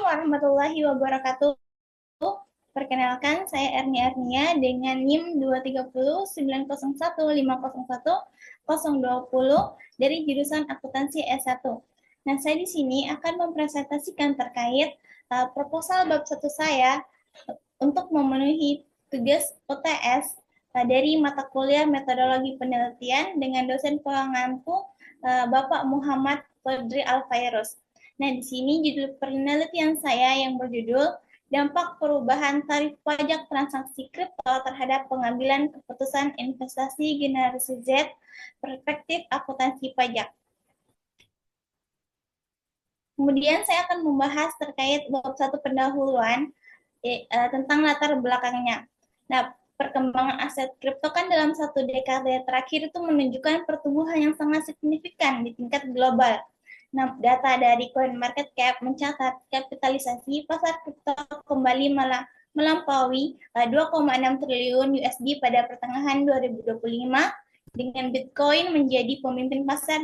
warahmatullahi wabarakatuh. Perkenalkan, saya Ernia dengan NIM 230901501 dari jurusan Akuntansi S1. Nah, saya di sini akan mempresentasikan terkait proposal bab 1 saya untuk memenuhi tugas UTS dari mata kuliah metodologi penelitian dengan dosen pengampu Bapak Muhammad Fadri Alfairus. Nah, di sini judul penelitian saya yang berjudul Dampak Perubahan Tarif Pajak Transaksi Kripto Terhadap Pengambilan Keputusan Investasi Generasi Z, Perspektif Akuntansi Pajak. Kemudian saya akan membahas terkait bab 1 pendahuluan tentang latar belakangnya. Nah, perkembangan aset kripto kan dalam satu dekade terakhir itu menunjukkan pertumbuhan yang sangat signifikan di tingkat global. Nah, data dari CoinMarketCap mencatat kapitalisasi pasar kripto kembali melampaui 2,6 triliun USD pada pertengahan 2025 dengan Bitcoin menjadi pemimpin pasar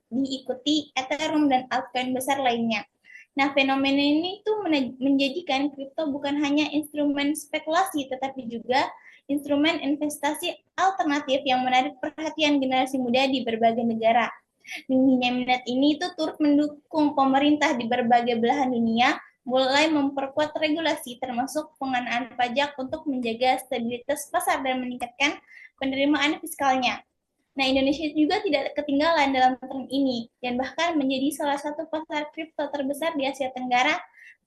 diikuti Ethereum dan altcoin besar lainnya. Nah, fenomena ini tuh menjadikan kripto bukan hanya instrumen spekulasi, tetapi juga instrumen investasi alternatif yang menarik perhatian generasi muda di berbagai negara. Tingginya minat ini itu turut mendukung pemerintah di berbagai belahan dunia mulai memperkuat regulasi termasuk pengenaan pajak untuk menjaga stabilitas pasar dan meningkatkan penerimaan fiskalnya. Nah, Indonesia juga tidak ketinggalan dalam tren ini dan bahkan menjadi salah satu pasar kripto terbesar di Asia Tenggara.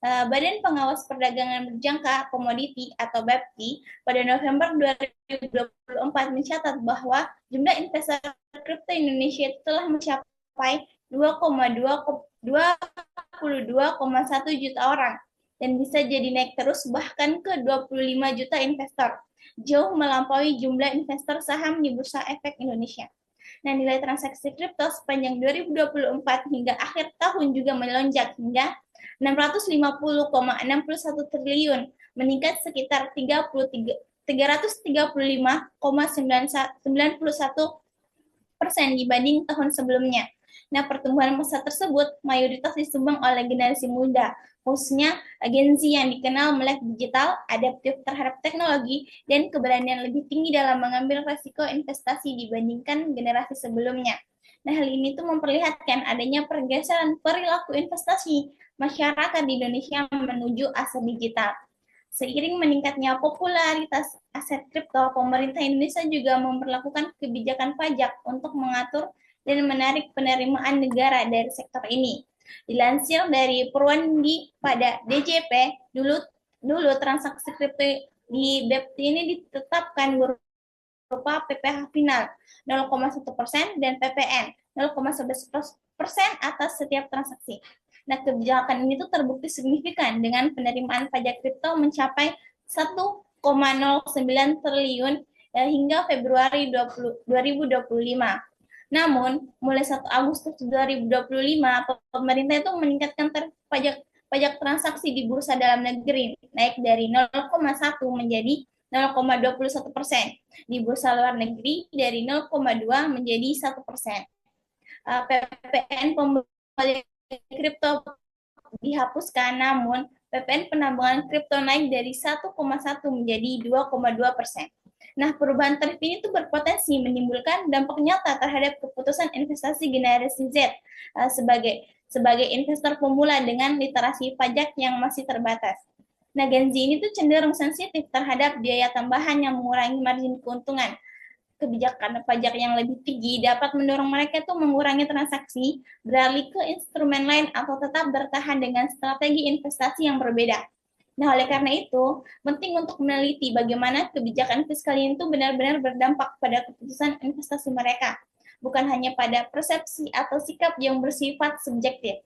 Badan Pengawas Perdagangan Berjangka Komoditi atau BEPTI pada November 2024 mencatat bahwa jumlah investor kripto Indonesia telah mencapai 22,1 juta orang dan bisa jadi naik terus bahkan ke 25 juta investor, jauh melampaui jumlah investor saham di Bursa Efek Indonesia. Nah, nilai transaksi kripto sepanjang 2024 hingga akhir tahun juga melonjak hingga 650,61 triliun, meningkat sekitar 335,91% dibanding tahun sebelumnya. Nah, pertumbuhan massa tersebut mayoritas disumbang oleh generasi muda, khususnya Gen Z yang dikenal melek digital, adaptif terhadap teknologi, dan keberanian lebih tinggi dalam mengambil resiko investasi dibandingkan generasi sebelumnya. Nah, hal ini tuh memperlihatkan adanya pergeseran perilaku investasi masyarakat di Indonesia menuju aset digital. Seiring meningkatnya popularitas aset kripto, pemerintah Indonesia juga memperlakukan kebijakan pajak untuk mengatur dan menarik penerimaan negara dari sektor ini. Dilansir dari Purwandi pada DJP, dulu transaksi kripto di BEPTI ini ditetapkan berupa PPh final 0,1% dan PPN 0,11% atas setiap transaksi. Nah, kebijakan ini tuh terbukti signifikan dengan penerimaan pajak kripto mencapai 1,09 triliun hingga Februari 2025. Namun, mulai 1 Agustus 2025, pemerintah itu meningkatkan tarif pajak transaksi di bursa dalam negeri, naik dari 0,1 menjadi 0,21%. Di bursa luar negeri dari 0,2 menjadi 1%. PPN pembelian kripto dihapuskan, namun PPN penambangan kripto naik dari 1,1 menjadi 2,2%. Nah, perubahan tarif ini tuh berpotensi menimbulkan dampak nyata terhadap keputusan investasi generasi Z sebagai investor pemula dengan literasi pajak yang masih terbatas. Nah, Gen Z ini tuh cenderung sensitif terhadap biaya tambahan yang mengurangi margin keuntungan. Kebijakan pajak yang lebih tinggi dapat mendorong mereka tuh mengurangi transaksi, beralih ke instrumen lain atau tetap bertahan dengan strategi investasi yang berbeda. Nah, oleh karena itu, penting untuk meneliti bagaimana kebijakan fiskal itu benar-benar berdampak pada keputusan investasi mereka, bukan hanya pada persepsi atau sikap yang bersifat subjektif.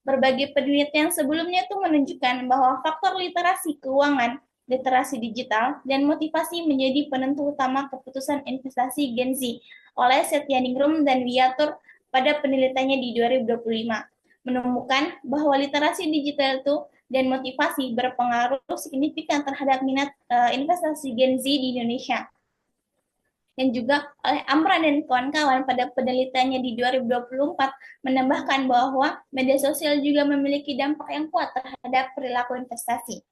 Berbagai penelitian sebelumnya itu menunjukkan bahwa faktor literasi keuangan, literasi digital, dan motivasi menjadi penentu utama keputusan investasi Gen Z oleh Setyaningrum dan Wiatur pada penelitiannya di 2025, menemukan bahwa literasi digital itu dan motivasi berpengaruh signifikan terhadap minat investasi Gen Z di Indonesia. dan juga oleh Amran dan kawan-kawan pada penelitiannya di 2024 menambahkan bahwa media sosial juga memiliki dampak yang kuat terhadap perilaku investasi.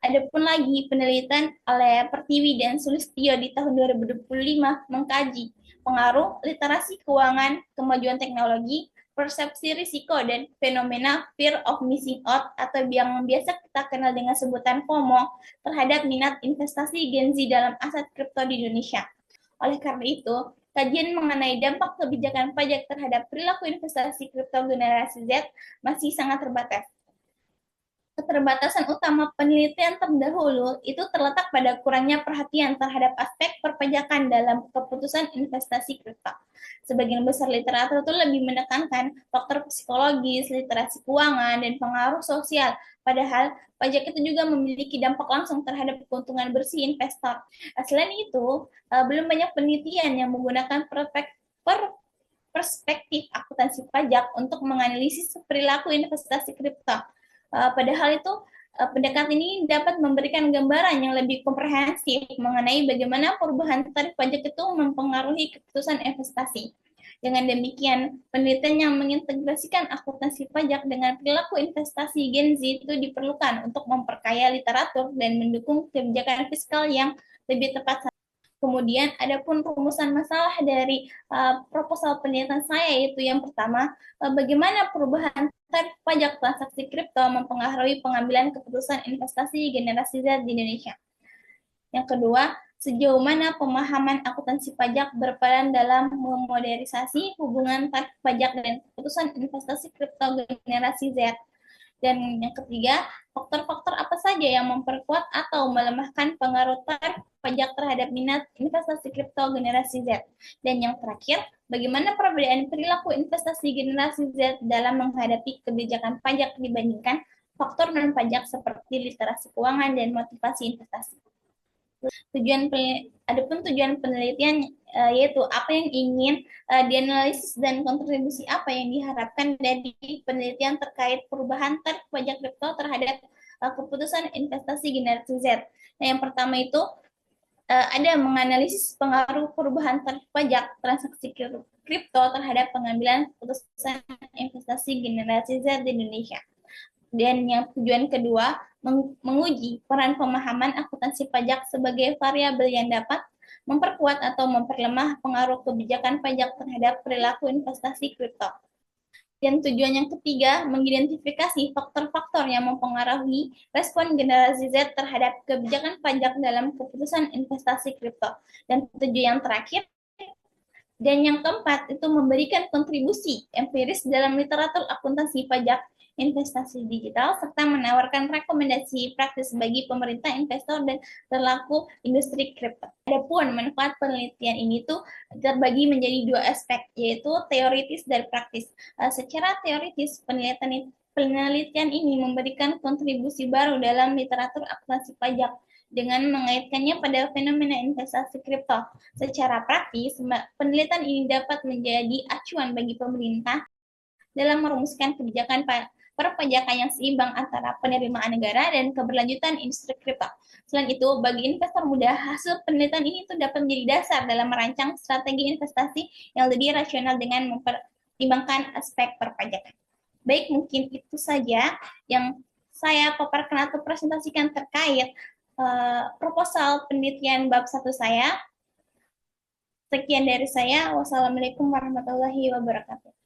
Adapun lagi penelitian oleh Pertiwi dan Sulistyo di tahun 2025 mengkaji pengaruh literasi keuangan, kemajuan teknologi, persepsi risiko, dan fenomena fear of missing out atau yang biasa kita kenal dengan sebutan FOMO terhadap minat investasi Gen Z dalam aset kripto di Indonesia. Oleh karena itu, kajian mengenai dampak kebijakan pajak terhadap perilaku investasi kripto generasi Z masih sangat terbatas. Keterbatasan utama penelitian terdahulu itu terletak pada kurangnya perhatian terhadap aspek perpajakan dalam keputusan investasi kripto. Sebagian besar literatur itu lebih menekankan faktor psikologis, literasi keuangan, dan pengaruh sosial. Padahal pajak itu juga memiliki dampak langsung terhadap keuntungan bersih investor. Selain itu, belum banyak penelitian yang menggunakan perspektif akuntansi pajak untuk menganalisis perilaku investasi kripto. Padahal itu pendekatan ini dapat memberikan gambaran yang lebih komprehensif mengenai bagaimana perubahan tarif pajak itu mempengaruhi keputusan investasi. Dengan demikian, penelitian yang mengintegrasikan akuntansi pajak dengan perilaku investasi Gen Z itu diperlukan untuk memperkaya literatur dan mendukung kebijakan fiskal yang lebih tepat. Kemudian ada pun rumusan masalah dari proposal penelitian saya, yaitu yang pertama, bagaimana perubahan tarif pajak transaksi kripto mempengaruhi pengambilan keputusan investasi generasi Z di Indonesia. Yang kedua, sejauh mana pemahaman akuntansi pajak berperan dalam memodernisasi hubungan tarif pajak dan keputusan investasi kripto generasi Z. Dan yang ketiga, faktor-faktor apa saja yang memperkuat atau melemahkan pengaruh tarif pajak terhadap minat investasi kripto generasi Z. Dan yang terakhir, bagaimana perbedaan perilaku investasi generasi Z dalam menghadapi kebijakan pajak dibandingkan faktor non-pajak seperti literasi keuangan dan motivasi investasi. Adapun tujuan penelitian yaitu apa yang ingin dianalisis dan kontribusi apa yang diharapkan dari penelitian terkait perubahan tarif pajak kripto terhadap keputusan investasi generasi Z. Nah, yang pertama itu ada menganalisis pengaruh perubahan tarif pajak transaksi kripto terhadap pengambilan keputusan investasi generasi Z di Indonesia. Dan yang tujuan kedua, menguji peran pemahaman akuntansi pajak sebagai variabel yang dapat memperkuat atau memperlemah pengaruh kebijakan pajak terhadap perilaku investasi kripto. Dan tujuan yang ketiga, mengidentifikasi faktor-faktor yang mempengaruhi respon generasi Z terhadap kebijakan pajak dalam keputusan investasi kripto. Dan tujuan yang terakhir, dan yang keempat, itu memberikan kontribusi empiris dalam literatur akuntansi pajak investasi digital, serta menawarkan rekomendasi praktis bagi pemerintah, investor, dan pelaku industri kripto. Adapun manfaat penelitian ini tuh terbagi menjadi dua aspek, yaitu teoritis dan praktis. Secara teoritis, penelitian ini memberikan kontribusi baru dalam literatur akuntansi pajak dengan mengaitkannya pada fenomena investasi kripto. Secara praktis, penelitian ini dapat menjadi acuan bagi pemerintah dalam merumuskan kebijakan perpajakan yang seimbang antara penerimaan negara dan keberlanjutan industri kripto. Selain itu, bagi investor muda, hasil penelitian ini tuh dapat menjadi dasar dalam merancang strategi investasi yang lebih rasional dengan mempertimbangkan aspek perpajakan. Baik, mungkin itu saja yang saya paparkan atau presentasikan terkait proposal penelitian bab 1 saya. Sekian dari saya. Wassalamualaikum warahmatullahi wabarakatuh.